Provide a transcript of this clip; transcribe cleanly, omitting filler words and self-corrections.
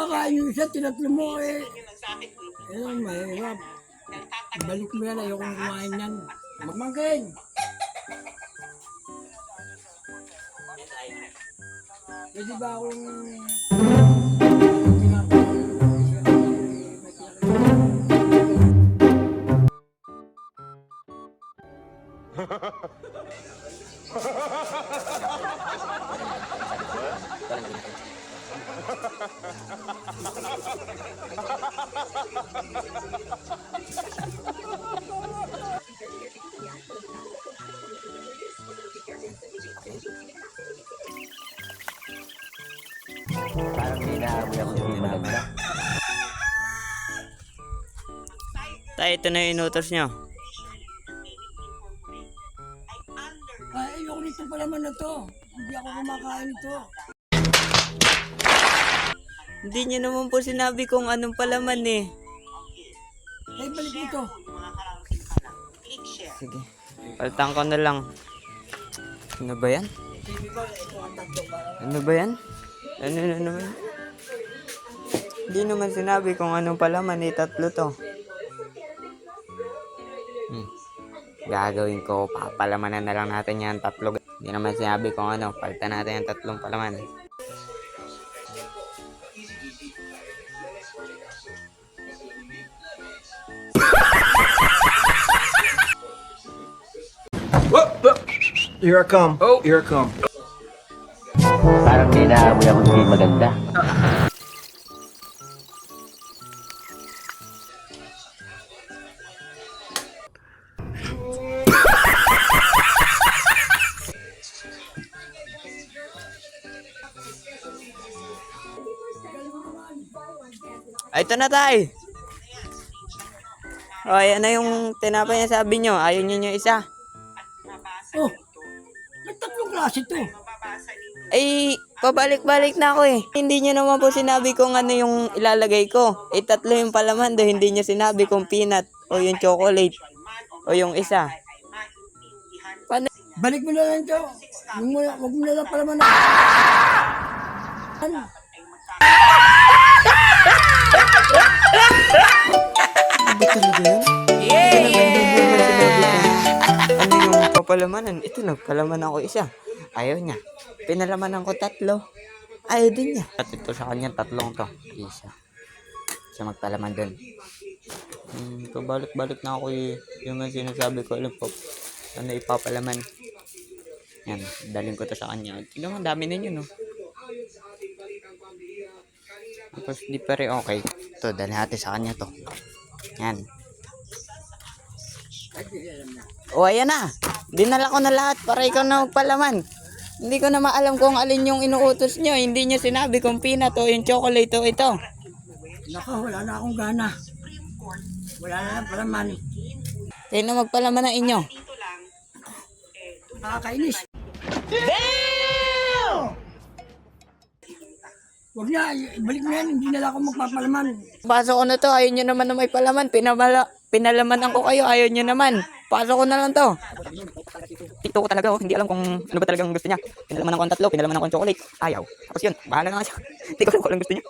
makakain yung isa, tinatlo mo eh. Ayun, mahirap. Balik mo yan, ayokong kumain yan. Magmangkin! Pwede ba akong... Parang hinahawi ako hindi maganda. Tay, ito na yung inutos nyo. Ay, ayoko nito pa naman na to. Hindi ako kumakain ito. Hindi nyo naman po sinabi kung anong palaman eh. Ay, balik mo to. Sige, palitan ko na lang. Ano ba yan? Ano ba yan? Ano ba yan? Hindi naman sinabi kung anong palaman eh, tatlo to. Gagawin ko, papalamanan na lang natin yan, tatlo. Hindi naman sinabi kung ano, palitan natin yung tatlong palaman. Here I come. Oh, here I come. Parang hinahawi ako hindi maganda. Ay, ito na tay! O, ayan na yung tinapay niya sabi nyo. Ayaw nyo yung isa. Oh, may tatlong klase to. Ay, pabalik-balik na ako eh. Hindi nyo naman po sinabi kung ano yung ilalagay ko. Eh, tatlo yung palaman do. Hindi nyo sinabi kung peanut o yung chocolate o yung isa. Paano? Balik mo na lang to. Huwag mo na lang pala man. Ano? Ba talaga yun? Ano yung papalamanan? Ito na, palaman ako isa. Ayaw niya. Pinalamanan ko tatlo. Ayaw din niya. At ito sa kanya, tatlong to. Isa. Siya magpalaman dun. Pabalik-balik na ako yung sinasabi ko. Alam po, ano ipapalaman. Yan, daling ko to sa kanya. Tignan mo, dami na yun, no? Tapos di pa rin okay. Ito, dali natin sa kanya to. Yan. O, ayan na. Dinala ko na lahat para ikaw na magpalaman. Hindi ko na maalam kung alin yung inuutos nyo. Hindi nyo sinabi kung peanut o yung chocolate o ito. Nako, wala na akong gana. Wala na lang pala man. Kayo na magpalaman ng inyo. Nakakainis. Huwag na, ibalik mo yan. Hindi na lang ako magpapalaman. Pasok ko na to. Ayaw nyo naman na may palaman. Pinalamanan ko kayo. Ayaw nyo naman. Pasok ko na lang to. Tito ko talaga. Oh. Hindi alam kung ano ba talagang gusto niya. Pinalamanan ko ang tatlo. Pinalamanan ko ang chocolate. Ayaw. Tapos yun. Bahala na nga siya. Hindi ko alam kung anong gusto niya.